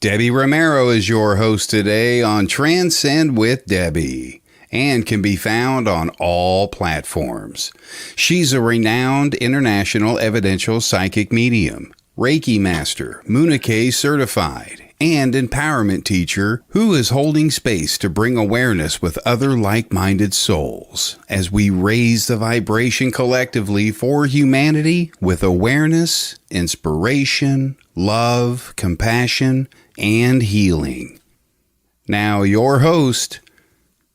Debbie Romero is your host today on Transcend with Debbie and can be found on all platforms. She's a renowned international evidential psychic medium, Reiki master, Munike certified, and empowerment teacher who is holding space to bring awareness with other like-minded souls as we raise the vibration collectively for humanity with awareness, inspiration, love, compassion, and healing. Now your host,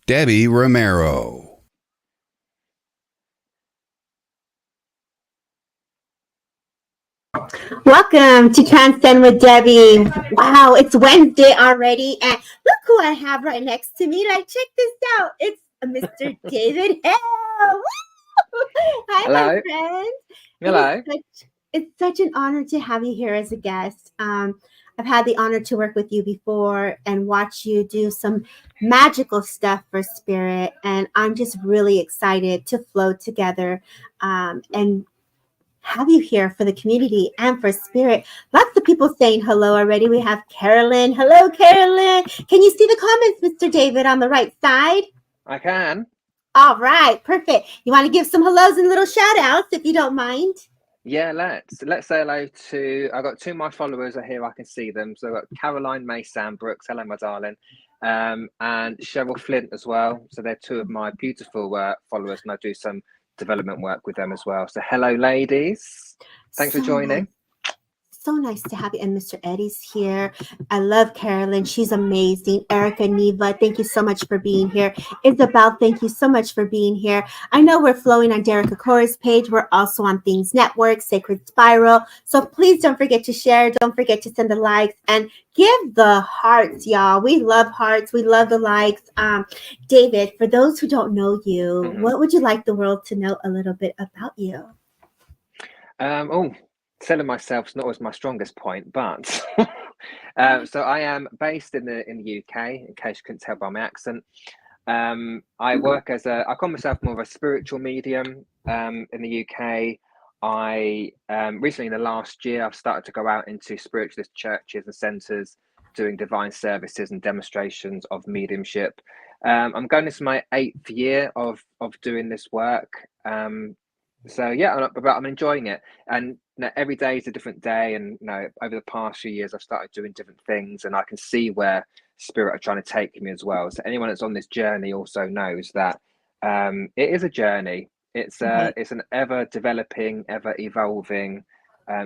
Debbie Romero. Welcome to Transcend with Debbie. Wow, it's Wednesday already, and look who I have right next to me. Like, check this out. It's Mr. David Hale. Hi, Hello. my friend. Hello. It's such an honor to have you here as a guest. I've had the honor to work with you before and watch you do some magical stuff for Spirit, and I'm just really excited to flow together and have you here for the community and for Spirit. Lots of people saying hello already. We have Carolyn. Hello, Carolyn. Can you see the comments, Mr. David, on the right side? I can. All right, perfect. You want to give some hellos and little shout outs if you don't mind? Yeah, let's say hello to, I've got two of my followers are here, I can see them. So I've got Caroline May Sandbrooks, hello my darling, and Cheryl Flint as well. So they're two of my beautiful followers, and I do some development work with them as well. So hello ladies, thanks for joining. So nice to have you. And Mr. Eddie's here. I love Carolyn. She's amazing. Erica, Neva, thank you so much for being here. Isabel, thank you so much for being here. I know we're flowing on Derek Akora's page. We're also on Things Network, Sacred Spiral. So please don't forget to share. Don't forget to send the likes and give the hearts, y'all. We love hearts. We love the likes. David, for those who don't know you, what would you like the world to know a little bit about you? Selling myself is not always my strongest point, but so I am based in the UK, in case you couldn't tell by my accent. I work I call myself more of a spiritual medium in the UK. I recently, in the last year, I've started to go out into spiritualist churches and centres doing divine services and demonstrations of mediumship. I'm going into my 8th year of doing this work. So yeah, but I'm enjoying it, and every day is a different day. And over the past few years, I've started doing different things, and I can see where Spirit are trying to take me as well. So anyone that's on this journey also knows that it is a journey. It's an ever developing, ever evolving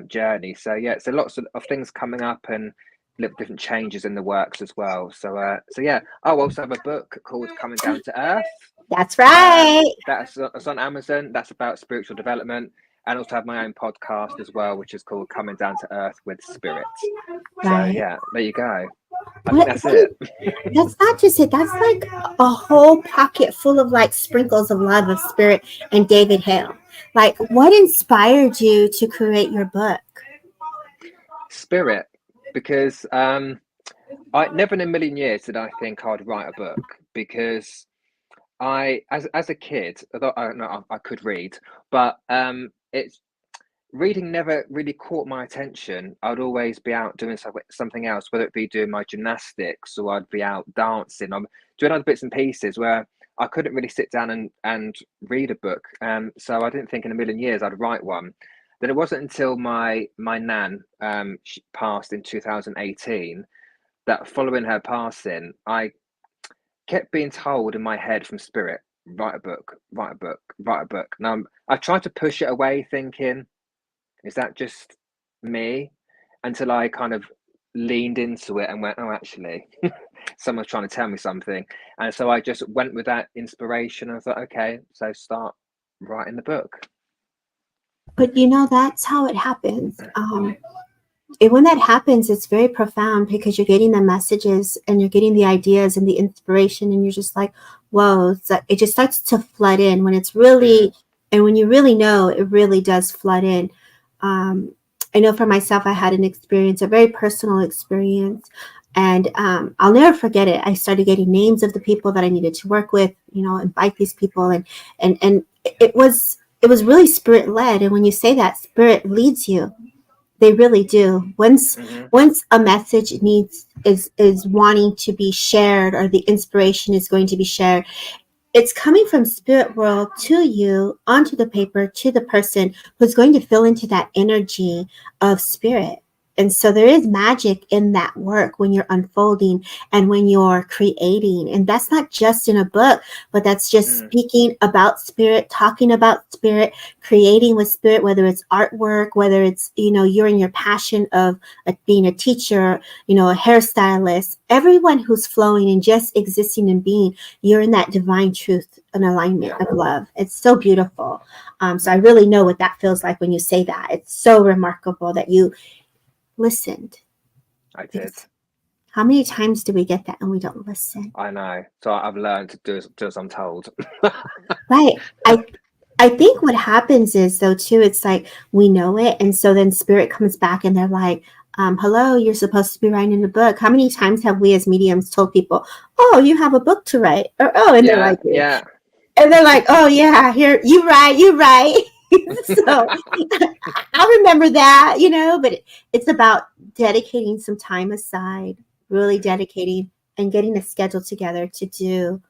journey. So yeah, so lots of things coming up and different changes in the works as well. So yeah, I also have a book called Coming Down to Earth. That's right. That's on Amazon. That's about spiritual development, and also have my own podcast as well, which is called Coming Down to Earth with Spirit. Right. So yeah, there you go. I think that's it. That's not just it. That's like a whole pocket full of like sprinkles of love of Spirit and David Hale. Like, what inspired you to create your book? Spirit, because I never in a million years did I think I'd write a book, because as a kid, although I could read, but it's reading never really caught my attention. I'd always be out doing something else, whether it be doing my gymnastics or I'd be out dancing. I'm doing other bits and pieces where I couldn't really sit down and read a book. So I didn't think in a million years I'd write one. Then it wasn't until my nan she passed in 2018 that following her passing, I kept being told in my head from Spirit, write a book, write a book, write a book. Now I tried to push it away, thinking, is that just me? Until I kind of leaned into it and went, oh, actually, someone's trying to tell me something. And so I just went with that inspiration. I thought, okay, so start writing the book. But that's how it happens. When that happens, it's very profound, because you're getting the messages and you're getting the ideas and the inspiration, and you're just like, whoa, it just starts to flood in when it's really, and when you really know, it really does flood in. I know for myself, I had an experience, a very personal experience, and I'll never forget it. I started getting names of the people that I needed to work with, invite these people, and it was really Spirit led. And when you say that, Spirit leads you. They really do. Once Hmm. once a message is wanting to be shared, or the inspiration is going to be shared, it's coming from spirit world to you, onto the paper, to the person who's going to fill into that energy of spirit. And so there is magic in that work when you're unfolding and when you're creating. And that's not just in a book, but that's just Mm. speaking about spirit, talking about spirit, creating with spirit, whether it's artwork, whether it's, you're in your passion of being a teacher, a hairstylist. Everyone who's flowing and just existing and being, you're in that divine truth and alignment Yeah, of love. It's so beautiful. So I really know what that feels like when you say that. It's so remarkable that you listened. I did. Because how many times do we get that and we don't listen? I know. So I've learned to do as I'm told. Right. I think what happens is, though, too, it's like we know it, and so then spirit comes back and they're like, hello, you're supposed to be writing a book. How many times have we as mediums told people, oh, you have a book to write? Or, oh, and they're Yeah, like, yeah. and they're like, oh yeah, here, you right. So I remember that, but it's about dedicating some time aside, really dedicating and getting a schedule together to do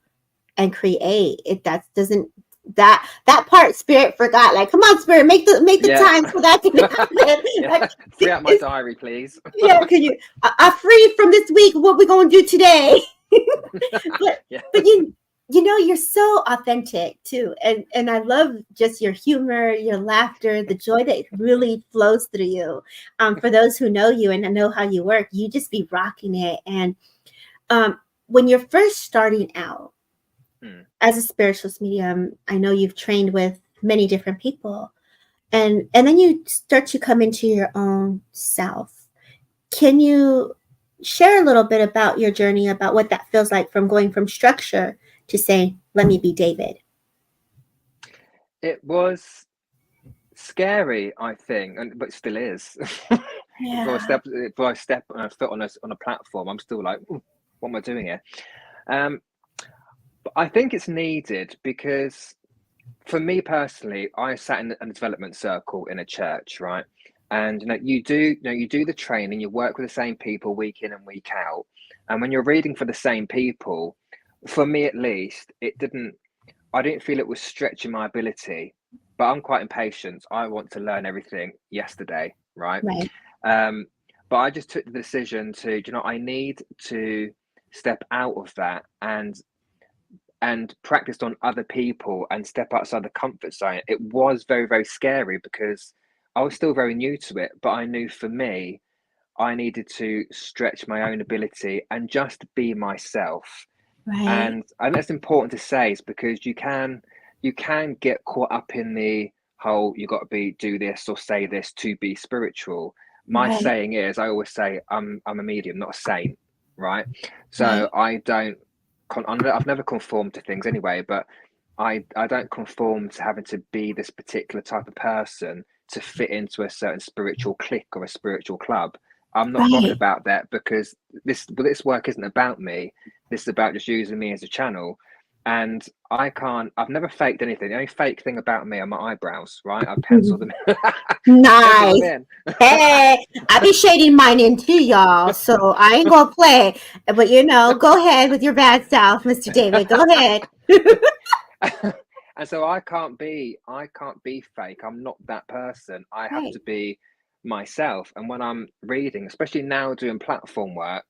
and create. It that doesn't that part spirit forgot. Like, come on, spirit, make the Yeah. time so that can happen. Yeah. Like, Free up my diary, please. yeah, can you? I free from this week. What we gonna do today? but Yeah. but you're so authentic too, and I love just your humor, your laughter, the joy that really flows through you. For those who know you and know how you work, you just be rocking it. And when you're first starting out as a spiritualist medium, I know you've trained with many different people, and then you start to come into your own self. Can you share a little bit about your journey, about what that feels like from going from structure to saying, let me be David? It was scary, I think, but it still is. Before I Yeah. step and I foot on a platform, I'm still like, "Ooh, what am I doing here?" Um, but I think it's needed because for me personally, I sat in a development circle in a church, right? And you do the training, you work with the same people week in and week out. And when you're reading for the same people, for me at least, I didn't feel it was stretching my ability, but I'm quite impatient. I want to learn everything yesterday, right? Right. Um, but I just took the decision to, I need to step out of that and practiced on other people and step outside the comfort zone. It was very, very scary because I was still very new to it, but I knew for me, I needed to stretch my own ability and just be myself. Right. And that's important to say is because you can get caught up in the whole you got to be do this or say this to be spiritual. My Right. saying is I always say I'm a medium, not a saint, right? So Right. I don't I've never conformed to things anyway, but I don't conform to having to be this particular type of person to fit into a certain spiritual clique or a spiritual club. I'm not bothered Right. about that because this work isn't about me. This is about just using me as a channel. And I've never faked anything. The only fake thing about me are my eyebrows, right? I've penciled them I've penciled them Nice. in. Hey, I be shading mine in too, y'all. So I ain't gonna play. But go ahead with your bad self, Mr. David. Go ahead. And so I can't be fake. I'm not that person. I have Right. to be myself. And when I'm reading, especially now doing platform work,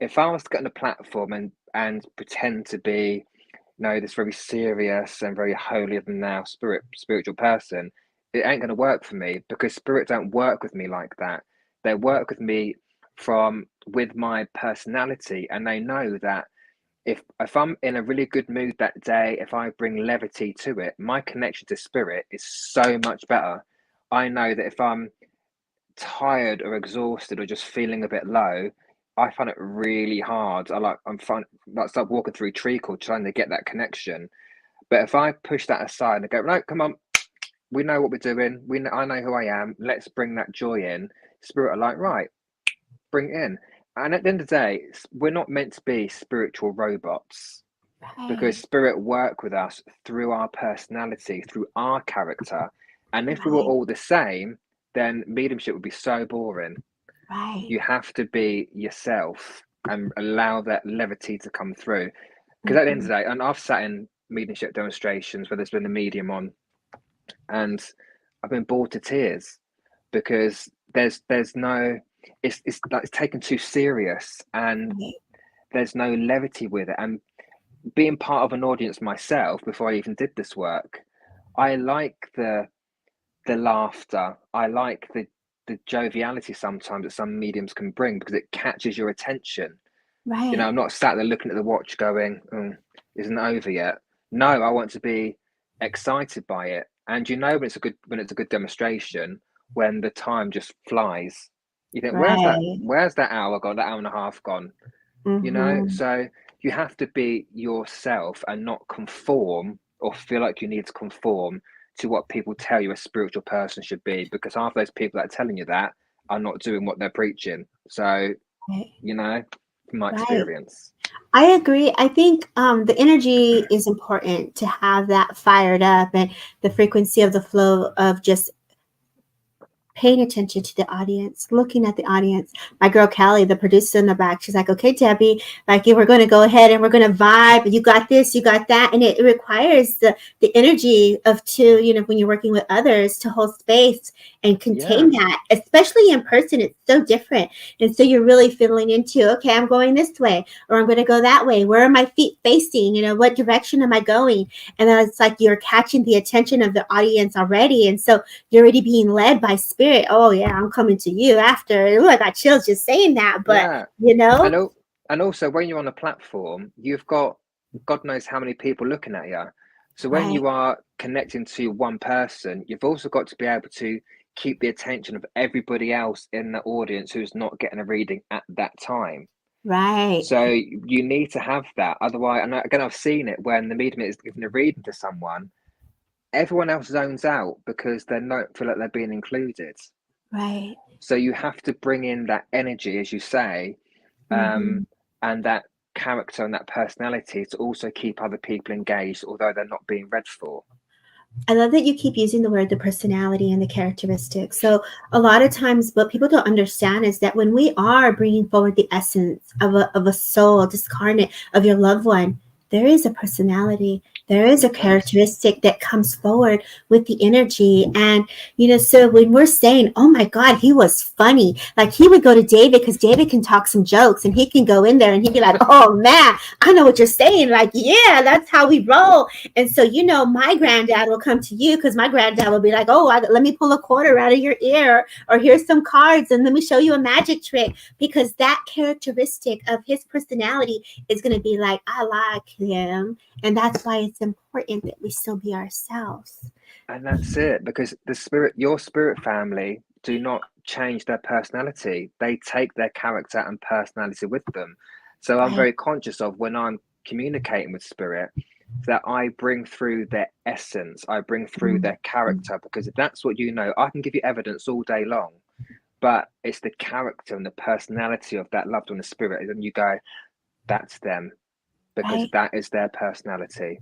if I was to get on a platform and pretend to be, this very serious and very holier than thou spiritual person, it ain't gonna work for me because spirit don't work with me like that. They work with me with my personality, and they know that if I'm in a really good mood that day, if I bring levity to it, my connection to spirit is so much better. I know that if I'm tired or exhausted or just feeling a bit low, I find it really hard. I'm fine like start walking through treacle trying to get that connection. But if I push that aside and go, no, come on, we know what we're doing. I know who I am. Let's bring that joy in. Spirit are like, right, bring it in. And at the end of the day, we're not meant to be spiritual robots because Right. spirit work with us through our personality, through our character. And if we were Right. all the same, then mediumship would be so boring. Right. You have to be yourself and allow that levity to come through. Because at the end of the day, and I've sat in mediumship demonstrations where there's been a medium on, and I've been bored to tears because there's no, it's like it's taken too serious, and Right. there's no levity with it. And being part of an audience myself before I even did this work, I like the laughter. I like the joviality sometimes that some mediums can bring because it catches your attention. Right. You know, I'm not sat there looking at the watch going, isn't it over yet? No, I want to be excited by it. And you know when it's a good demonstration, when the time just flies. You think, Right. where's that hour gone, that hour and a half gone? You know, so you have to be yourself and not conform or feel like you need to conform to what people tell you a spiritual person should be, because half those people that are telling you that are not doing what they're preaching. So, Right. you know, from my Right. experience. I agree. I think the energy is important to have that fired up, and the frequency of the flow of just paying attention to the audience, looking at the audience. My girl Callie, the producer in the back, she's like, okay, Debbie, like we're going to go ahead and we're going to vibe. You got this, you got that. And it requires the energy of two, you know, when you're working with others, to hold space and contain that, especially in person. It's so different. And so you're really feeling into, okay, I'm going this way, or I'm going to go that way. Where are my feet facing? You know, what direction am I going? And then it's like you're catching the attention of the audience already. And so you're already being led by spirit. Oh yeah, I'm coming to you after. Ooh, I got chills just saying that, but you know. And also when you're on a platform, you've got God knows how many people looking at you. So when you are connecting to one person, you've also got to be able to keep the attention of everybody else in the audience who's not getting a reading at that time. Right. So you need to have that. Otherwise, and again, I've seen it when the medium is giving a reading to someone, everyone else zones out because they don't feel like they're being included. Right. So you have to bring in that energy, as you say, and that character and that personality to also keep other people engaged, although they're not being read for. I love that you keep using the word the personality and the characteristics. So a lot of times what people don't understand is that when we are bringing forward the essence of a soul discarnate of your loved one, there is a personality. There is a characteristic that comes forward with the energy. And, you know, so when we're saying, oh my God, he was funny, like he would go to David because David can talk some jokes and he can go in there and he'd be like, oh man, I know what you're saying. Like, yeah, that's how we roll. And so, you know, my granddad will come to you because my granddad will be like, oh, let me pull a quarter out of your ear, or here's some cards and let me show you a magic trick, because that characteristic of his personality is going to be like, I like him. And that's why it's important that we still be ourselves. And that's it, because your spirit family do not change their personality. They take their character and personality with them. So I'm very conscious of when I'm communicating with spirit that I bring through their essence, I bring through their character, because if that's what you know, I can give you evidence all day long, but it's the character and the personality of that loved one, the spirit, and you go, that's them, because that is their personality.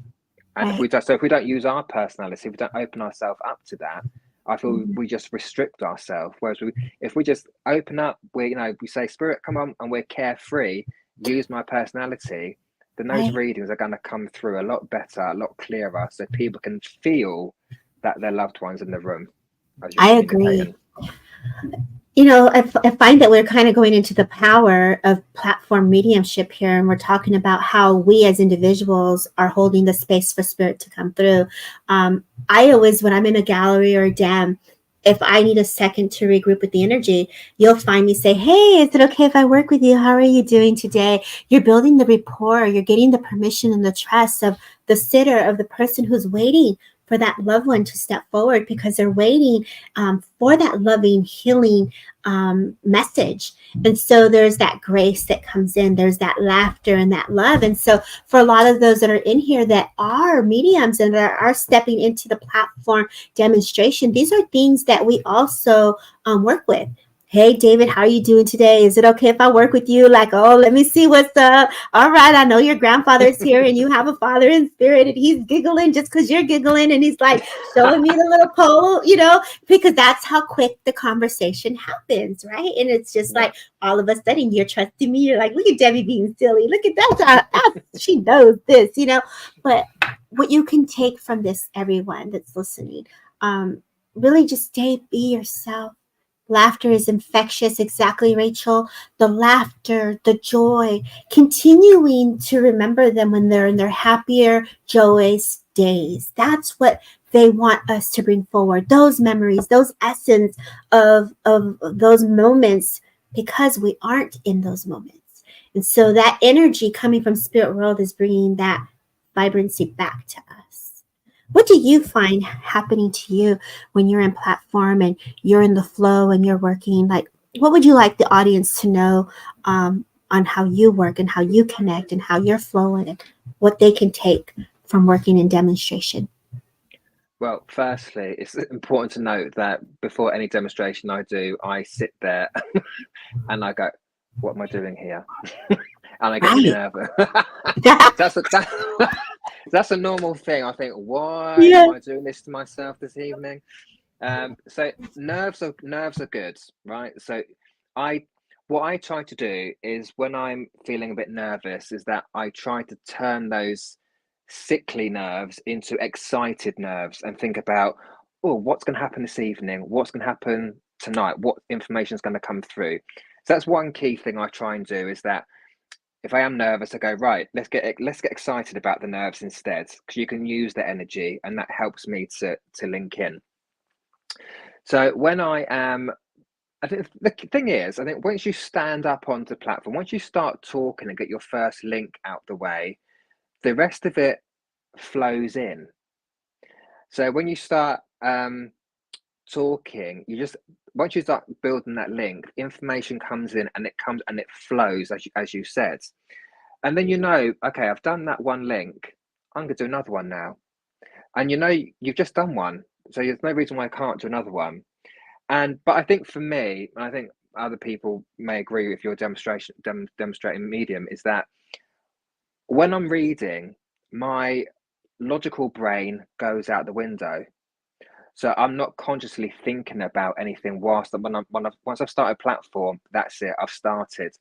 And if we don't use our personality, if we don't open ourselves up to that, I feel we just restrict ourselves. Whereas if we just open up, we say, spirit, come on, and we're carefree, use my personality, then those readings are going to come through a lot better, a lot clearer, so people can feel that their loved one's in the room. I agree. You know, I find that we're kind of going into the power of platform mediumship here, and we're talking about how we as individuals are holding the space for spirit to come through. I always, when I'm in a gallery or a dam, if I need a second to regroup with the energy, you'll find me say, hey, is it okay if I work with you? How are you doing today? You're building the rapport. You're getting the permission and the trust of the sitter, of the person who's waiting for that loved one to step forward, because they're waiting for that loving, healing message. And so there's that grace that comes in, there's that laughter and that love. And so for a lot of those that are in here that are mediums and that are stepping into the platform demonstration, these are things that we also work with. Hey, David, how are you doing today? Is it okay if I work with you? Like, oh, let me see what's up. All right, I know your grandfather is here and you have a father in spirit and he's giggling just because you're giggling and he's like showing me the little pole, because that's how quick the conversation happens, right? And it's just like all of a sudden you're trusting me. You're like, look at Debbie being silly. Look at that. She knows this, But what you can take from this, everyone that's listening, really just be yourself. Laughter is infectious, exactly, Rachel. The laughter, the joy, continuing to remember them when they're in their happier, joyous days. That's what they want us to bring forward. Those memories, those essence of those moments, because we aren't in those moments. And so that energy coming from spirit world is bringing that vibrancy back to us. What do you find happening to you when you're in platform and you're in the flow and you're working? Like, what would you like the audience to know on how you work and how you connect and how you're flowing and what they can take from working in demonstration? Well, firstly, it's important to note that before any demonstration I do, I sit there and I go, what am I doing here? And I get really nervous. That's a normal thing. I think, why am I doing this to myself this evening? So nerves are good, right? So what I try to do is when I'm feeling a bit nervous is that I try to turn those sickly nerves into excited nerves and think about, oh, what's going to happen this evening? What's going to happen tonight? What information is going to come through? So that's one key thing I try and do, is that if I am nervous, I go, right, let's get excited about the nerves instead, because you can use the energy and that helps me to link in. So when I am, I think the thing is, I think once you stand up onto the platform, once you start talking and get your first link out the way, the rest of it flows in. So when you start talking, once you start building that link, information comes in and it flows as you said. And then okay, I've done that one link. I'm going to do another one now. And you've just done one. So there's no reason why I can't do another one. But I think for me, and I think other people may agree with your demonstrating medium, is that when I'm reading, my logical brain goes out the window. So I'm not consciously thinking about anything once I've started a platform, that's it, I've started.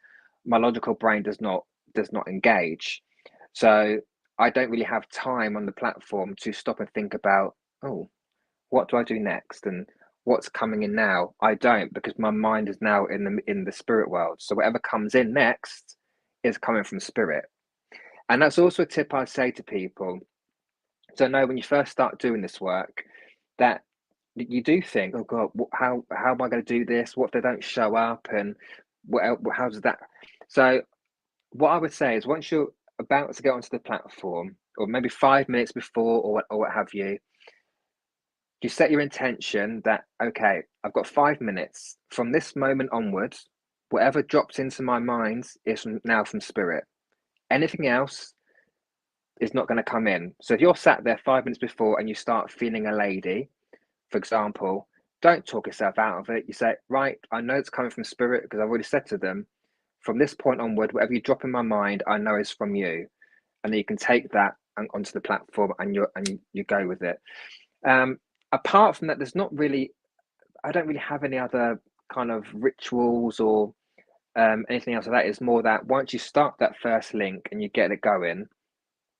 My logical brain does not engage. So I don't really have time on the platform to stop and think about, oh, what do I do next? And what's coming in now? I don't, because my mind is now in the spirit world. So whatever comes in next is coming from spirit. And that's also a tip I say to people. So know when you first start doing this work, that you do think, oh God, how am I going to do this? What if they don't show up? And how does that? So what I would say is, once you're about to get onto the platform, or maybe 5 minutes before, or what have you, you set your intention that, okay, I've got 5 minutes. From this moment onwards, whatever drops into my mind is now from spirit. Anything else is not going to come in. So if you're sat there 5 minutes before and you start feeling a lady, for example, don't talk yourself out of it. You say, right, I know it's coming from spirit, because I've already said to them, from this point onward, whatever you drop in my mind, I know is from you. And then you can take that onto the platform and you go with it. Apart from that, I don't really have any other kind of rituals or anything else like that. It's more that once you start that first link and you get it going,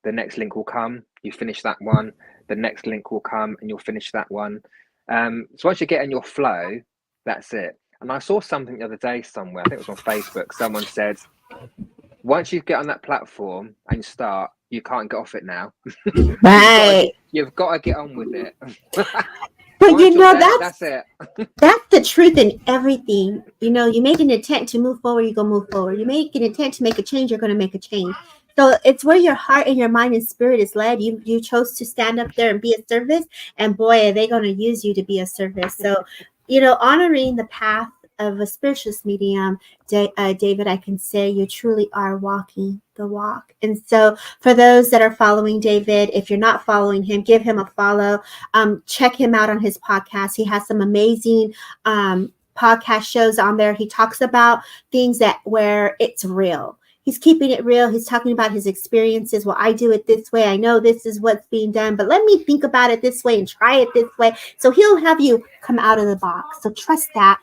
the next link will come, you finish that one, the next link will come and you'll finish that one. So once you get in your flow, that's it. And I saw something the other day somewhere, I think it was on Facebook, someone said, once you get on that platform and start, you can't get off it now. Right. You've got to get on with it. But that's it. That's the truth in everything. You make an intent to move forward, you're going to move forward. You make an intent to make a change, you're going to make a change. So it's where your heart and your mind and spirit is led. You chose to stand up there and be a service, and boy, are they going to use you to be a service. So, honoring the path of a spiritualist medium, David, I can say you truly are walking the walk. And so for those that are following David, if you're not following him, give him a follow. Check him out on his podcast. He has some amazing podcast shows on there. He talks about things that where it's real. He's keeping it real. He's talking about his experiences. Well, I do it this way. I know this is what's being done, but let me think about it this way and try it this way. So he'll have you come out of the box. So trust that.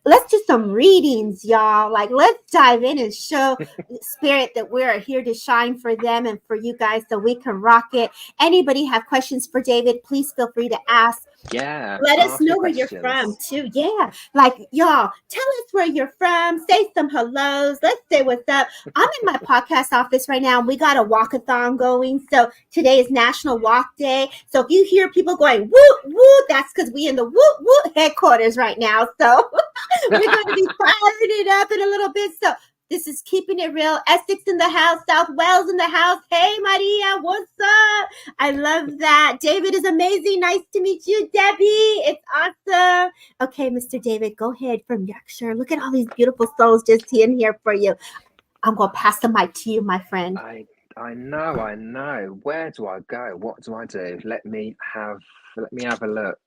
Let's do some readings, y'all. Like, let's dive in and show Spirit that we're here to shine for them and for you guys so we can rock it. Anybody have questions for David, please feel free to ask. Yeah. Let us know where you're from too. Yeah. Like, y'all, tell us where you're from. Say some hellos. Let's say what's up. I'm in my podcast office right now. And we got a walkathon going. So today is National Walk Day. So if you hear people going, woo, woo, that's because we in the woo, woo headquarters right now. So we're going to be firing it up in a little bit. So this is Keeping It Real. Essex in the house. South Wales in the house. Hey, Maria, what's up? I love that. David is amazing. Nice to meet you, Debbie. It's awesome. Okay, Mr. David, go ahead from Yorkshire. Look at all these beautiful souls just in here for you. I'm going to pass the mic to you, my friend. I know. Where do I go? What do I do? Let me have a look.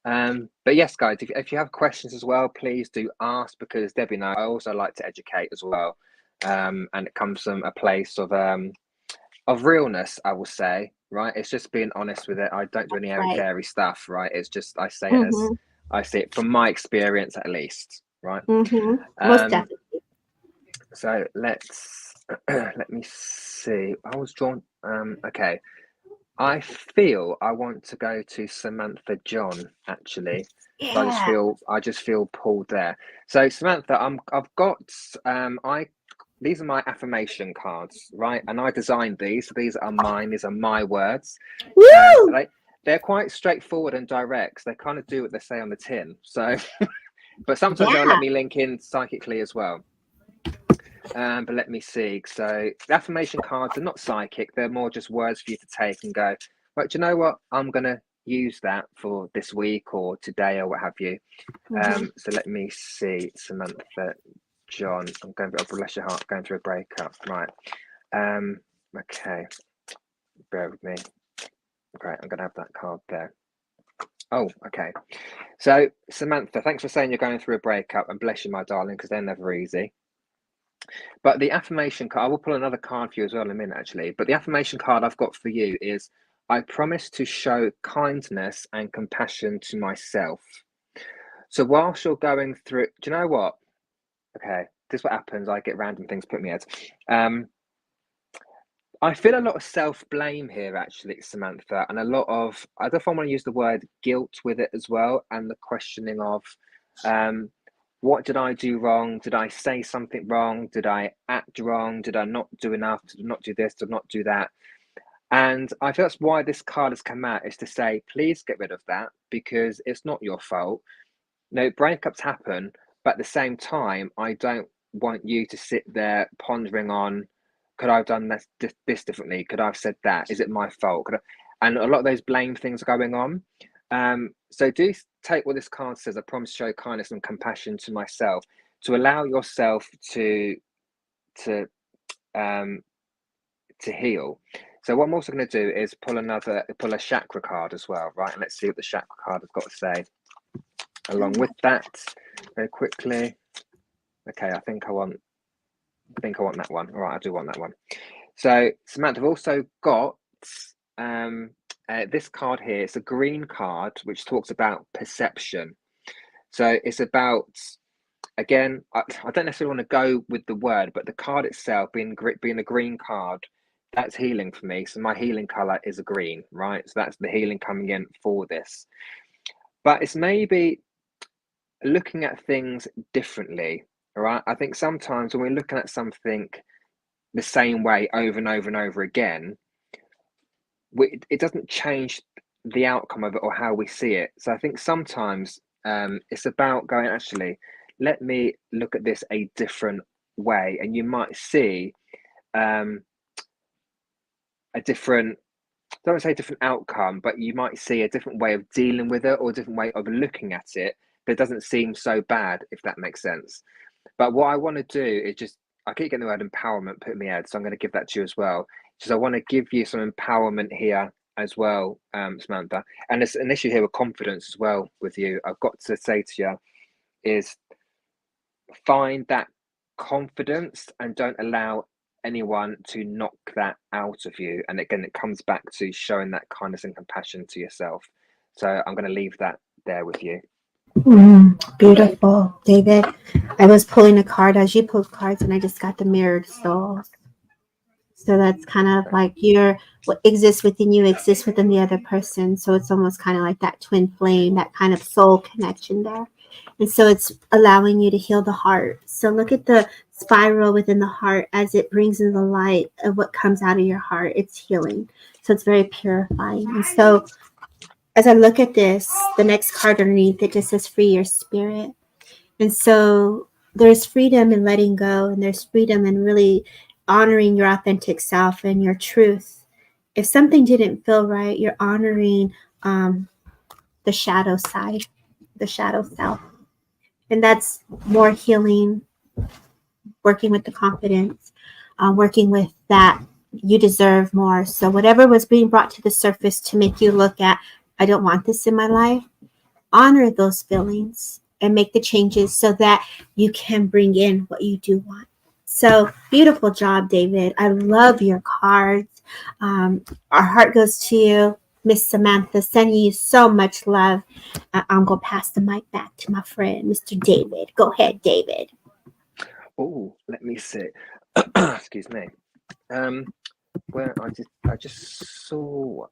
But yes, guys, if you have questions as well, please do ask, because Debbie and I also like to educate as well. And it comes from a place of realness, I will say, right? It's just being honest with it. I don't do any airy-fairy stuff, right? It's just, I say it as I see it from my experience, at least, right? Most definitely. So let's let me see. I was drawn. Okay. I feel I want to go to Samantha John, actually. Yeah. So I just feel pulled there. So Samantha, I've got these are my affirmation cards, right? And I designed these. So these are mine. These are my words. Woo! They're quite straightforward and direct. So they kind of do what they say on the tin. So, but sometimes they'll let me link in psychically as well. But let me see. So the affirmation cards are not psychic. They're more just words for you to take and go, right, do you know what? I'm going to use that for this week or today or what have you. So let me see. Samantha John. I'm going to, bless your heart, going through a breakup. Right. Okay. Bear with me. Great. I'm going to have that card there. Oh, okay. So Samantha, thanks for saying you're going through a breakup, and bless you, my darling, because they're never easy. But the affirmation card, I will pull another card for you as well in a minute, actually. But the affirmation card I've got for you is, I promise to show kindness and compassion to myself. So whilst you're going through, do you know what? Okay, this is what happens. I get random things put in my head. I feel a lot of self-blame here, actually, Samantha, and a lot of, I don't know if I want to use the word guilt with it as well, and the questioning of, what did I do wrong? Did I say something wrong? Did I act wrong? Did I not do enough? Did I not do this? Did I not do that? And I feel that's why this card has come out, is to say, please get rid of that, because it's not your fault. No, breakups happen, but at the same time, I don't want you to sit there pondering on, could I have done this differently? Could I have said that? Is it my fault? And a lot of those blame things are going on. So do take what this card says. I promise to show kindness and compassion to myself, to allow yourself to heal. So what I'm also going to do is pull a chakra card as well, right? And let's see what the chakra card has got to say along with that very quickly. Okay, I think I want that one. All right, I do want that one. So Samantha, I've also got this card here. It's a green card which talks about perception. So it's about, again, I don't necessarily want to go with the word, but the card itself being a green card, that's healing for me. So my healing color is a green, right? So that's the healing coming in for this. But it's maybe looking at things differently, all right? I think sometimes when we're looking at something the same way over and over and over again, it doesn't change the outcome of it or how we see it. So I think sometimes it's about going, actually, let me look at this a different way, and you might see a different, I don't want to say different outcome, but you might see a different way of dealing with it, or a different way of looking at it, but it doesn't seem so bad, if that makes sense. But what I want to do is just, I keep getting the word empowerment put in my head, so I'm going to give that to you as well. Because I want to give you some empowerment here as well, Samantha. And there's an issue here with confidence as well with you. I've got to say to you is find that confidence and don't allow anyone to knock that out of you. And again, it comes back to showing that kindness and compassion to yourself. So I'm going to leave that there with you. Beautiful, David. I was pulling a card as you pulled cards, and I just got the mirrored souls. So that's kind of like what exists within you exists within the other person. So it's almost kind of like that twin flame, that kind of soul connection there. And so it's allowing you to heal the heart. So look at the spiral within the heart as it brings in the light of what comes out of your heart. It's healing. So it's very purifying. And so as I look at this, the next card underneath it just says free your spirit. And so there's freedom in letting go, and there's freedom in really honoring your authentic self and your truth. If something didn't feel right, you're honoring the shadow side, the shadow self. And that's more healing, working with the confidence, working with that you deserve more. So whatever was being brought to the surface to make you look at, I don't want this in my life, honor those feelings and make the changes so that you can bring in what you do want. So beautiful job, David. I love your cards. Our heart goes to you, Miss Samantha, sending you so much love. I'm going to pass the mic back to my friend, Mr. David. Go ahead, David. Oh, let me see. Excuse me. Where I just saw.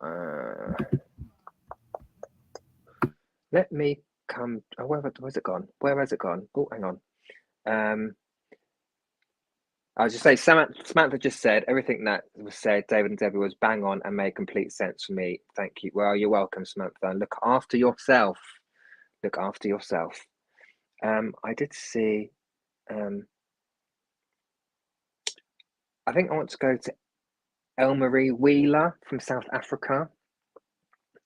Let me come. Oh, where's it gone? Where has it gone? Oh, hang on. I was just say Samantha just said everything that was said. David and Debbie was bang on and made complete sense for me. Thank you. Well, you're welcome, Samantha. Look after yourself. Look after yourself. I did see. I think I want to go to Elmarie Wheeler from South Africa.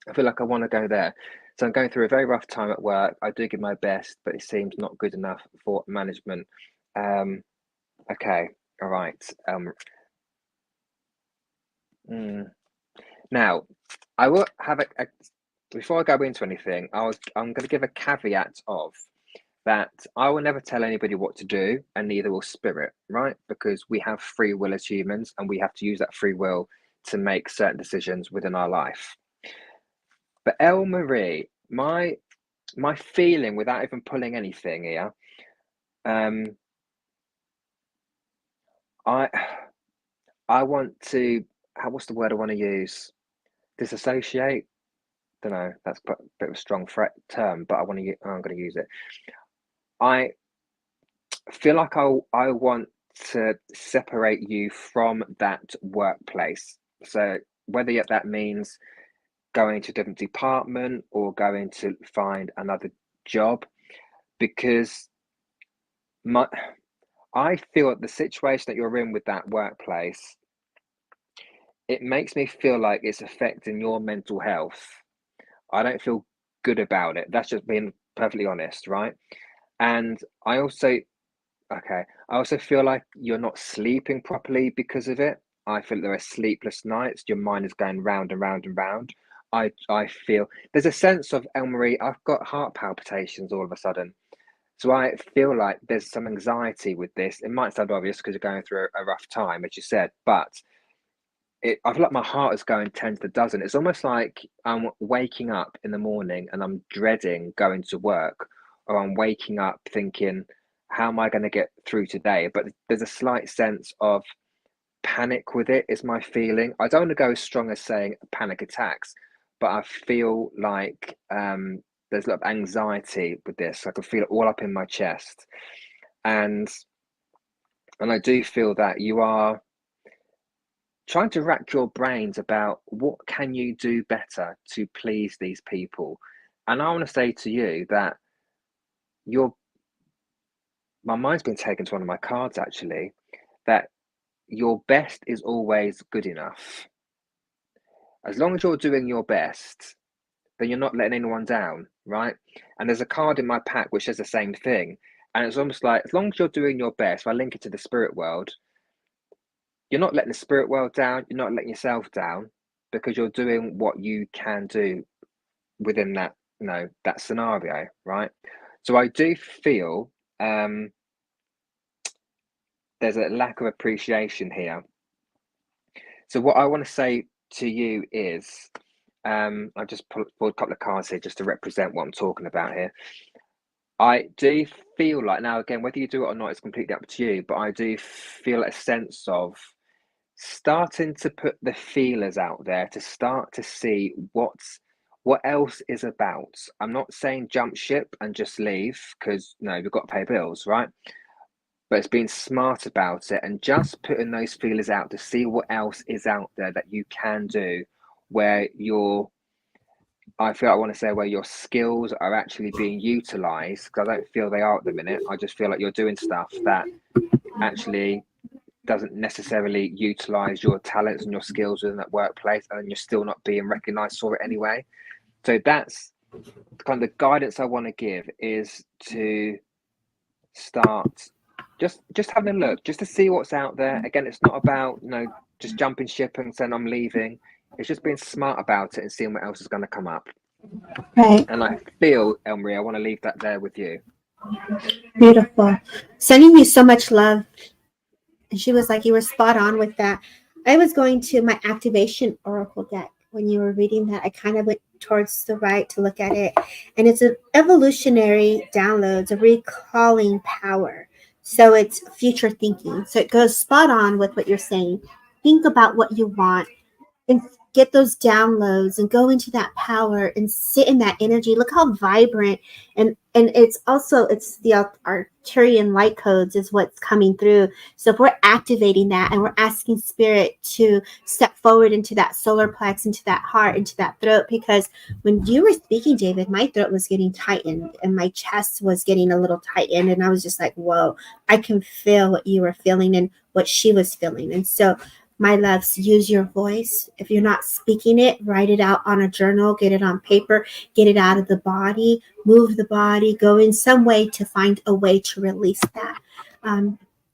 I feel like I want to go there. So I'm going through a very rough time at work. I do give my best, but it seems not good enough for management. Okay, all right. Now, I will have a before I go into anything, I'm going to give a caveat of that I will never tell anybody what to do, and neither will spirit, right? Because we have free will as humans, and we have to use that free will to make certain decisions within our life. But Elle Marie, my feeling without even pulling anything here, I want to, what's the word I want to use? Disassociate? Don't know. That's a bit of a strong term, but I'm going to use it. I feel like I want to separate you from that workplace. So whether that means going to a different department or going to find another job, because I feel the situation that you're in with that workplace, it makes me feel like it's affecting your mental health. I don't feel good about it. That's just being perfectly honest, right? And I also feel like you're not sleeping properly because of it. I feel there are sleepless nights. Your mind is going round and round and round. I feel there's a sense of, Elmarie, I've got heart palpitations all of a sudden. So I feel like there's some anxiety with this. It might sound obvious because you're going through a rough time, as you said, but I feel like my heart is going 10 to the dozen. It's almost like I'm waking up in the morning and I'm dreading going to work, or I'm waking up thinking, how am I going to get through today? But there's a slight sense of panic with it, is my feeling. I don't want to go as strong as saying panic attacks, but I feel like there's a lot of anxiety with this. I can feel it all up in my chest. And I do feel that you are trying to rack your brains about what can you do better to please these people. And I want to say to you that my mind's been taken to one of my cards actually, that your best is always good enough. As long as you're doing your best, then you're not letting anyone down, right? And there's a card in my pack which says the same thing. And it's almost like, as long as you're doing your best, if I link it to the spirit world, you're not letting the spirit world down, you're not letting yourself down, because you're doing what you can do within that, that scenario, right? So I do feel there's a lack of appreciation here. So what I want to say to you is, I just pulled a couple of cards here just to represent what I'm talking about here. I do feel like, now again, whether you do it or not, it's completely up to you, but I do feel a sense of starting to put the feelers out there to start to see what else is about. I'm not saying jump ship and just leave, because no, we've got to pay bills, right? But it's being smart about it and just putting those feelers out to see what else is out there that you can do, where I feel I want to say where your skills are actually being utilized, because I don't feel they are at the minute. I just feel like you're doing stuff that actually doesn't necessarily utilize your talents and your skills within that workplace, and you're still not being recognized for it anyway. So that's kind of the guidance I want to give, is to start just having a look, just to see what's out there. Again, it's not about just jumping ship and saying I'm leaving. It's just being smart about it and seeing what else is going to come up. Right. And I feel, Elmarie, I want to leave that there with you. Beautiful. Sending you so much love. And she was like, you were spot on with that. I was going to my activation oracle deck when you were reading that. I kind of went towards the right to look at it. And it's an evolutionary downloads, a recalling power. So it's future thinking. So it goes spot on with what you're saying. Think about what you want and get those downloads and go into that power and sit in that energy. Look how vibrant, and it's the Arcturian light codes is what's coming through. So if we're activating that and we're asking spirit to step forward into that solar plex, into that heart, into that throat, because when you were speaking, David, my throat was getting tightened and my chest was getting a little tightened, and I was just like, whoa, I can feel what you were feeling and what she was feeling. And so my loves, use your voice. If you're not speaking it, write it out on a journal, get it on paper, get it out of the body, move the body, go in some way to find a way to release that.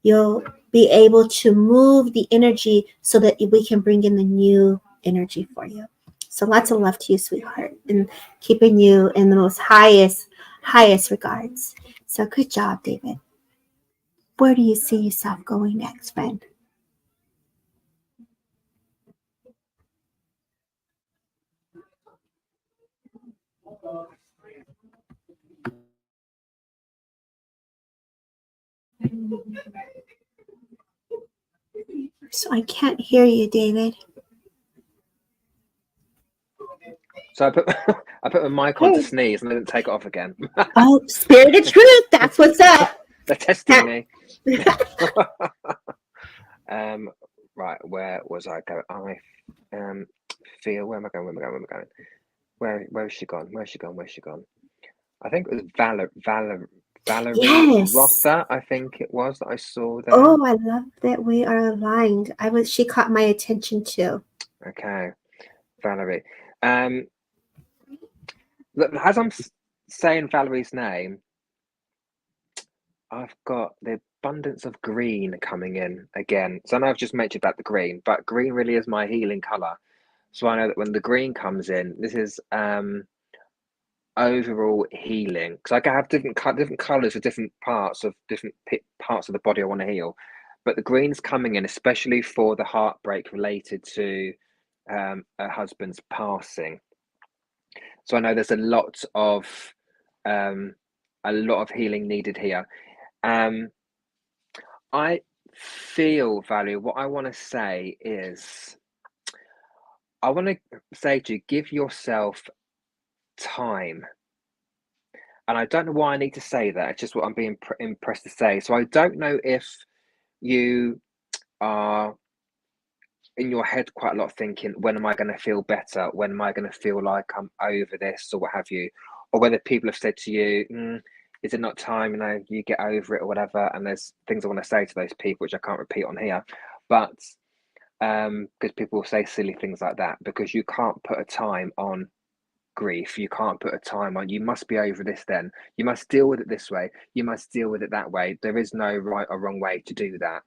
You'll be able to move the energy so that we can bring in the new energy for you. So lots of love to you, sweetheart, and keeping you in the most highest regards. So good job, David. Where do you see yourself going next, friend? So I can't hear you, David. So I put my mic on to sneeze and I didn't take it off again. Oh, spirit of truth. That's what's up. They're testing me. Right, where was I going? I feel, where am I going? Where is she gone? Where's she gone? I think it was Valerie Yes. Rother, I think it was, that I saw there. Oh, I love that we are aligned. She caught my attention too. Okay, Valerie. Look, as I'm saying Valerie's name, I've got the abundance of green coming in again. So I know I've just mentioned about the green, but green really is my healing color. So I know that when the green comes in, this is overall healing, because I can have different colors for different parts of the body I want to heal. But the green's coming in, especially for the heartbreak related to her husband's passing. So I know there's a lot of healing needed here. I feel, Valerie, what I want to say is, I want to say to you, give yourself time. And I don't know why I need to say that. It's just what I'm being impressed to say. So I don't know if you are in your head quite a lot thinking, when am I going to feel better? When am I going to feel like I'm over this, or what have you? Or whether people have said to you, is it not time, you get over it or whatever? And there's things I want to say to those people, which I can't repeat on here. But because people will say silly things like that, because you can't put a time on grief. You can't put a time on, you must be over this then. You must deal with it this way. You must deal with it that way. There is no right or wrong way to do that.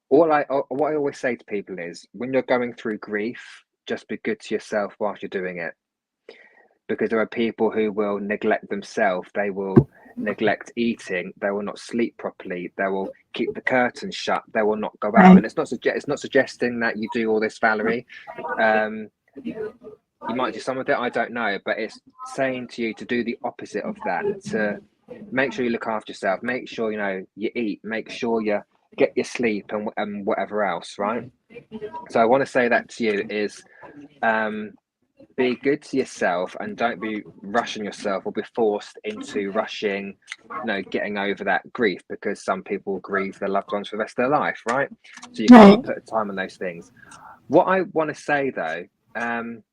What I always say to people is, when you're going through grief, just be good to yourself whilst you're doing it. Because there are people who will neglect themselves. They will neglect eating, they will not sleep properly, they will keep the curtains shut, they will not go out. Right. And it's not suggesting that you do all this, Valerie. You might do some of it, I don't know, but it's saying to you to do the opposite of that, to make sure you look after yourself, make sure you eat, make sure you get your sleep and whatever else, right? So I want to say that to you is be good to yourself and don't be rushing yourself or be forced into rushing, getting over that grief, because some people grieve their loved ones for the rest of their life, right? So you Right. can't put a time on those things. What I want to say though, I don't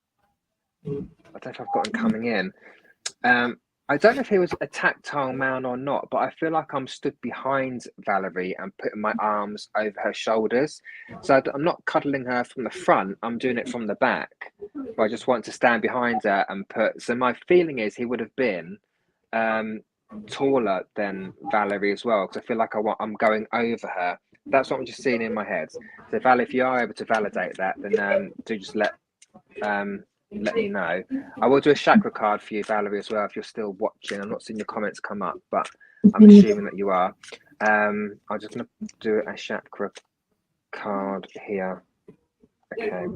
know if I've got him coming in. I don't know if he was a tactile man or not, but I feel like I'm stood behind Valerie and putting my arms over her shoulders. So I'm not cuddling her from the front, I'm doing it from the back. But I just want to stand behind her and so my feeling is he would have been taller than Valerie as well, because I feel like I'm going over her. That's what I'm just seeing in my head. So Val, if you are able to validate that, then do just let me know. I will do a chakra card for you, Valerie, as well, if you're still watching. I'm not seeing your comments come up, but I'm assuming that you are. I'm just going to do a chakra card here. Okay.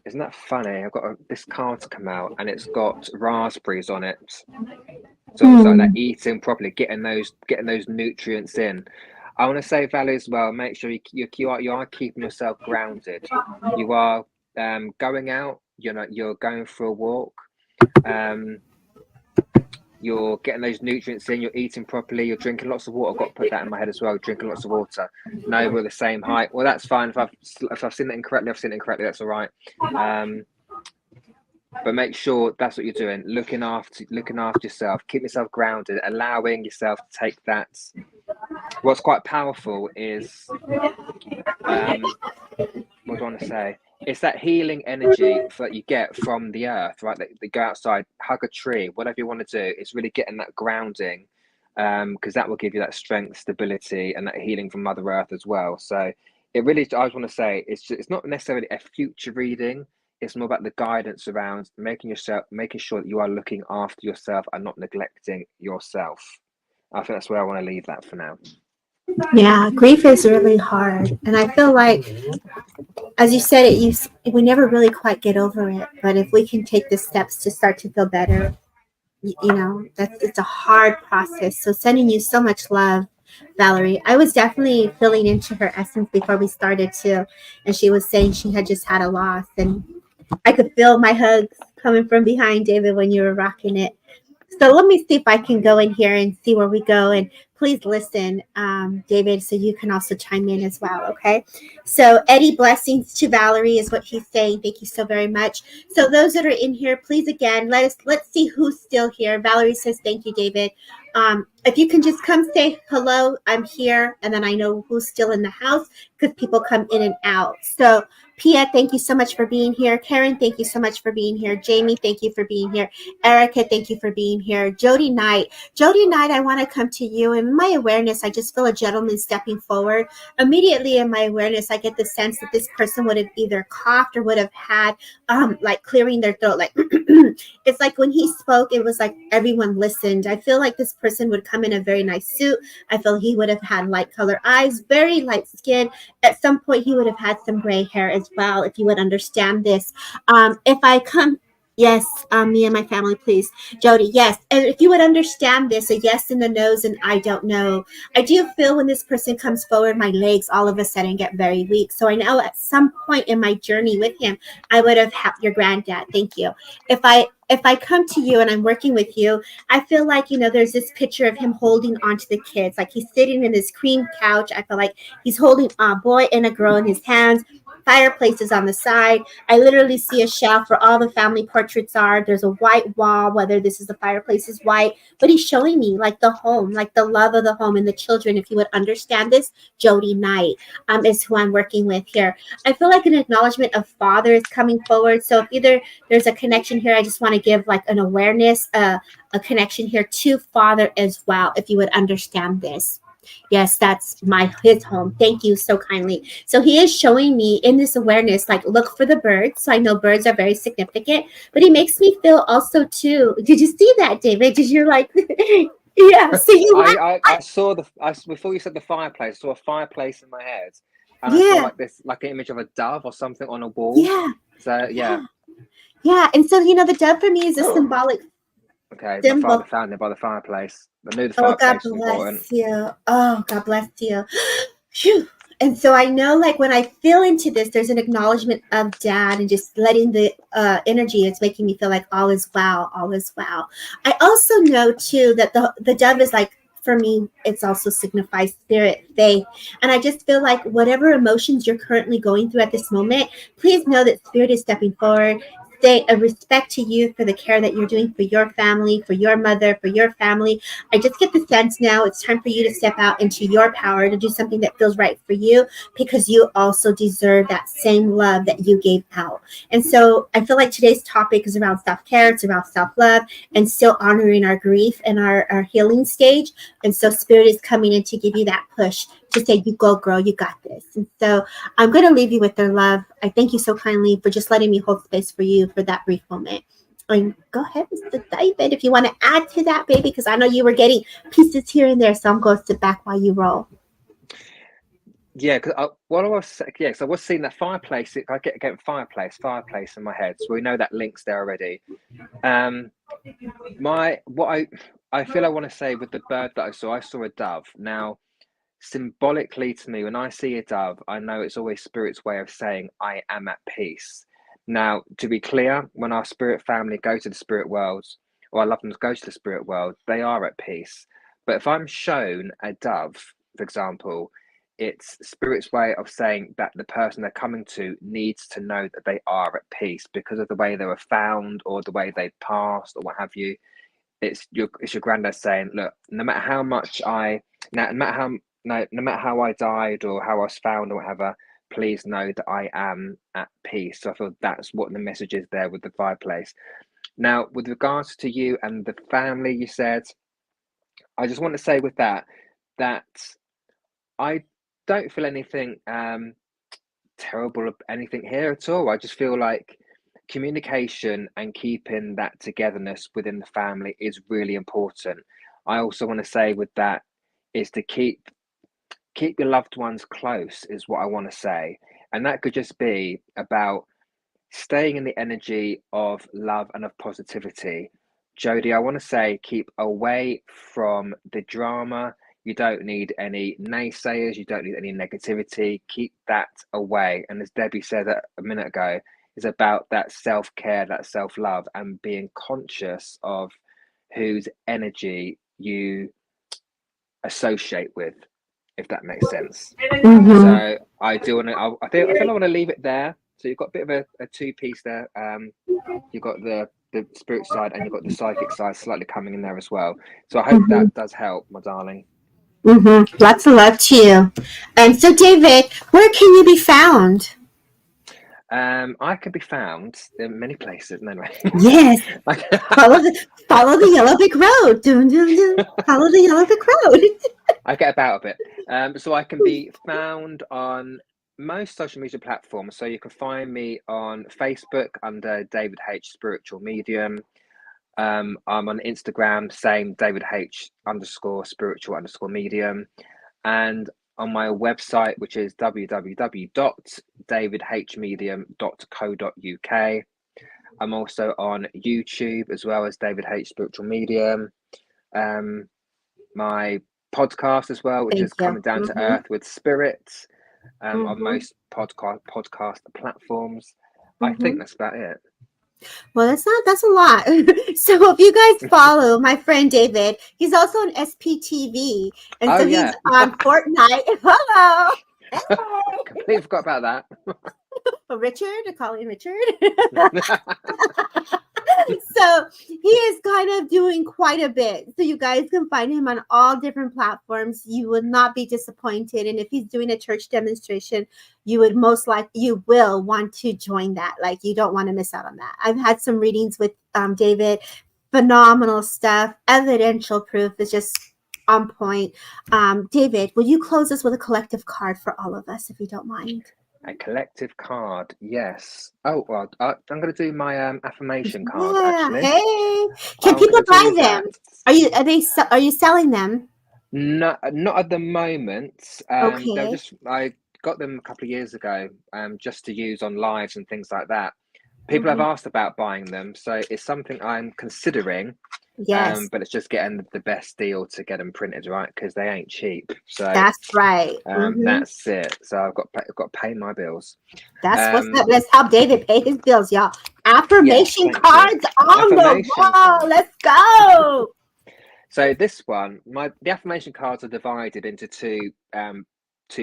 Isn't that funny? I've got this card to come out, and it's got raspberries on it. So it's like that eating properly, getting those nutrients in. I want to say, Valerie, as well, make sure you are keeping yourself grounded. You are going out, you're going for a walk, you're getting those nutrients in, you're eating properly, you're drinking lots of water. I've got to put that in my head as well, drinking lots of water. No, we're the same height. Well, that's fine. If I've seen it incorrectly, I've seen it incorrectly, that's all right. But make sure that's what you're doing, looking after yourself, keep yourself grounded, allowing yourself to take that. What's quite powerful is what do I want to say? It's that healing energy that you get from the earth, right? That go outside, hug a tree, whatever you want to do. It's really getting that grounding, because that will give you that strength, stability, and that healing from Mother Earth as well. So it really, I just want to say, it's not necessarily a future reading. It's more about the guidance around making sure that you are looking after yourself and not neglecting yourself. I think that's where I want to leave that for now. Yeah, grief is really hard, and I feel like, as you said, we never really quite get over it. But if we can take the steps to start to feel better, it's a hard process. So sending you so much love, Valerie. I was definitely feeling into her essence before we started too, and she was saying she had just had a loss, and I could feel my hugs coming from behind David when you were rocking it. So let me see if I can go in here and see where we go. And please listen, David, so you can also chime in as well. Okay. So Eddie, blessings to Valerie is what he's saying. Thank you so very much. So those that are in here, please again, let's see who's still here. Valerie says, thank you, David. If you can just come say hello, I'm here. And then I know who's still in the house because people come in and out. So Pia, thank you so much for being here. Karen, thank you so much for being here. Jamie, thank you for being here. Erica, thank you for being here. Jody Knight, I want to come to you. In my awareness, I just feel a gentleman stepping forward. Immediately in my awareness, I get the sense that this person would have either coughed or would have had like clearing their throat. Like it's like when he spoke, it was like everyone listened. I feel like this person would come in a very nice suit. I feel he would have had light color eyes, very light skin. At some point, he would have had some gray hair as well, if you would understand this. If I come, yes, me and my family, please. Jody, yes. And if you would understand this, a yes and a nose and I don't know. I do feel when this person comes forward, my legs all of a sudden get very weak. So I know at some point in my journey with him, I would have had your granddad. Thank you. If I come to you and I'm working with you, I feel like, there's this picture of him holding onto the kids. Like he's sitting in this cream couch. I feel like he's holding a boy and a girl in his hands. Fireplaces on the side. I literally see a shelf where all the family portraits are. There's a white wall, whether this is the fireplace is white, but he's showing me like the home, like the love of the home and the children. If you would understand this, Jody Knight is who I'm working with here. I feel like an acknowledgement of father is coming forward. So if either there's a connection here, I just want to give like an awareness, a connection here to father as well, if you would understand this. Yes, that's his home. Thank you so kindly. So he is showing me in this awareness, like look for the birds. So I know birds are very significant, but he makes me feel also too. Did you see that, David? Did you like? Yeah. So I saw before you said the fireplace. I saw a fireplace in my head, and I saw yeah, like this, like an image of a dove or something on a wall. yeah, So yeah, yeah, yeah. And so the dove for me is a symbolic okay. My father symbol. found it by the fireplace. I knew the Oh, God fireplace was important. bless you. Oh, God bless you. Phew. And so I know, like, when I feel into this, there's an acknowledgement of dad and just letting the energy. It's making me feel like all is well, all is well. I also know, too, that the dove is like, for me, it's also signifies spirit, faith. And I just feel like whatever emotions you're currently going through at this moment, please know that spirit is stepping forward. Say a respect to you for the care that you're doing for your family, for your mother, for your family. I just get the sense now it's time for you to step out into your power to do something that feels right for you, because you also deserve that same love that you gave out. And so I feel like today's topic is around self-care, it's around self-love, and still honoring our grief and our healing stage. And so spirit is coming in to give you that push to say, you go, girl, you got this. And so I'm going to leave you with their love. I thank you so kindly for just letting me hold space for you for that brief moment. And go ahead, Mr. David, if you want to add to that, baby, because I know you were getting pieces here and there. So I'm going to sit back while you roll. Yeah, because so I was seeing that fireplace. I get again fireplace in my head, so we know that link's there already. I feel I want to say with the bird that I saw a dove. Now, symbolically to me, when I see a dove, I know it's always spirit's way of saying I am at peace. Now, to be clear, when our spirit family go to the spirit world, or I love them to go to the spirit world, they are at peace. But if I'm shown a dove, for example, it's spirit's way of saying that the person they're coming to needs to know that they are at peace because of the way they were found or the way they passed or what have you. It's your granddad saying, look, no matter how much no matter how I died or how I was found or whatever, please know that I am at peace. So I feel that's what the message is there with the fireplace. Now, with regards to you and the family, you said, I just want to say with that I don't feel anything terrible of anything here at all. I just feel like communication and keeping that togetherness within the family is really important. I also want to say with that is to keep your loved ones close is what I want to say. And that could just be about staying in the energy of love and of positivity. Jody, I want to say keep away from the drama. You don't need any naysayers. You don't need any negativity. Keep that away. And as Debbie said a minute ago, is about that self-care, that self-love, and being conscious of whose energy you associate with, if that makes sense. Mm-hmm. So I do want to. I feel I want to leave it there. So you've got a bit of a two-piece there. You've got the spirit side and you've got the psychic side slightly coming in there as well. So I hope Mm-hmm. that does help, my darling. Mm-hmm. Lots of love to you. And so, David, where can you be found? I can be found in many places. No, anyway. Yes. Follow the yellow brick road. Dun, dun, dun. Follow the yellow brick road. I get about a bit. So I can be found on most social media platforms. So you can find me on Facebook under David H Spiritual Medium. I'm on Instagram, same David H _ spiritual _ medium, and on my website, which is www.davidhmedium.co.uk. I'm also on YouTube as well as David H Spiritual Medium. My podcast as well, which is Coming Down to Earth with Spirits, on most podcast platforms. I think that's about it. Well, that's a lot. So if you guys follow my friend David, he's also on SPTV. And so he's on Fortnite. Hello. Completely forgot about that. Richard, I call him Richard. So he is kind of doing quite a bit. So you guys can find him on all different platforms. You would not be disappointed. And if he's doing a church demonstration, you will want to join that. Like, you don't want to miss out on that. I've had some readings with David. Phenomenal stuff. Evidential proof is just on point. David, will you close us with a collective card for all of us, if you don't mind? A collective card, yes. Oh, well, I'm going to do my affirmation card, Yeah. actually. Hey, can I'm people gonna buy do them? that. Are you selling them? No, not at the moment. They're Okay. just I got them a couple of years ago, just to use on lives and things like that. People have Mhm. asked about buying them, so it's something I'm considering. Yes, But it's just getting the best deal to get them printed, right? Because they ain't cheap. So that's right. that's it. So I've got to pay my bills. That's what's Um, up. Let's help David pay his bills, y'all. yes, Affirmation thank you. cards on the Affirmation wall. card. Let's go. So this one, the affirmation cards are divided into two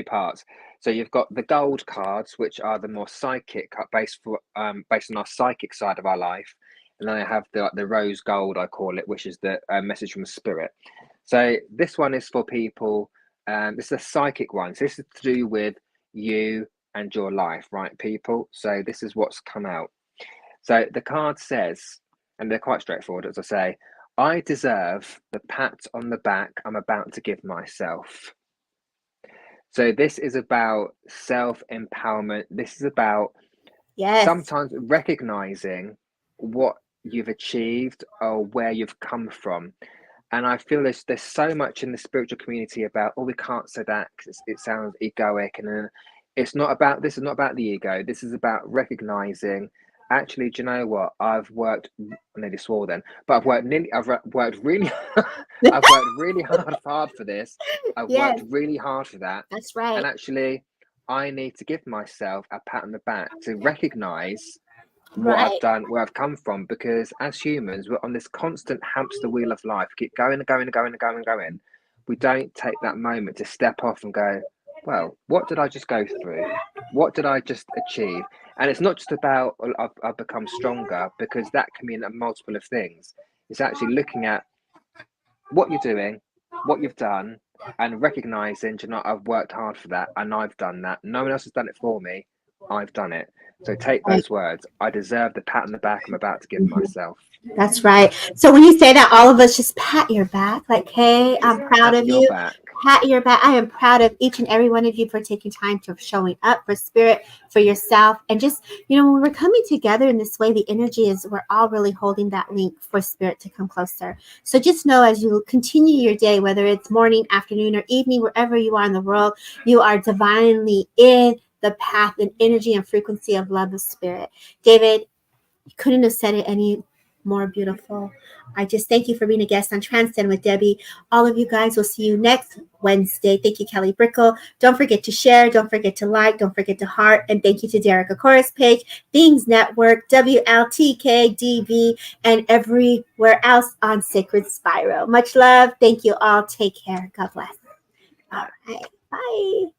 parts. So you've got the gold cards, which are the more psychic, based on our psychic side of our life, and then I have the rose gold, I call it, which is the message from spirit. So this one is for people. This is a psychic one. So this is to do with you and your life, right, people? So this is what's come out. So the card says, and they're quite straightforward, as I say, I deserve the pat on the back I'm about to give myself. So this is about self-empowerment. This is about sometimes recognizing what you've achieved or where you've come from. And I feel there's so much in the spiritual community about, oh, we can't say that because it sounds egoic. And this is not about the ego. This is about recognizing, actually, do you know what? I nearly swore then, but I've worked really, I've worked really hard for this. I've Yes, worked really hard for that. that's right. And actually, I need to give myself a pat on the back to recognize what I've Right. done, where I've come from, because as humans, we're on this constant hamster wheel of life, keep going and going and going and going and going. We don't take that moment to step off and go, well, what did I just go through? What did I just achieve? And it's not just about I've become stronger, because that can mean a multiple of things. It's actually looking at what you're doing, what you've done, and recognizing, you know, I've worked hard for that and I've done that. No one else has done it for me. I've done it. So take Right. those words. I deserve the pat on the back I'm about to give myself. That's right. So when you say that, all of us just pat your back, like, hey, I'm proud Pat of your you. back. Pat your back. I am proud of each and every one of you for taking time to showing up for spirit, for yourself. And just, when we're coming together in this way, the energy is we're all really holding that link for spirit to come closer. So just know, as you continue your day, whether it's morning, afternoon, or evening, wherever you are in the world, you are divinely in the path and energy and frequency of love of spirit. David, you couldn't have said it any more beautiful. I just thank you for being a guest on Transcend with Debbie. All of you guys, will see you next Wednesday. Thank you, Kelly Brickle. Don't forget to share. Don't forget to like. Don't forget to heart. And thank you to Derek Akora's page, Things Network, WLTKDV, and everywhere else on Sacred Spiral. Much love. Thank you all. Take care. God bless. All right. Bye.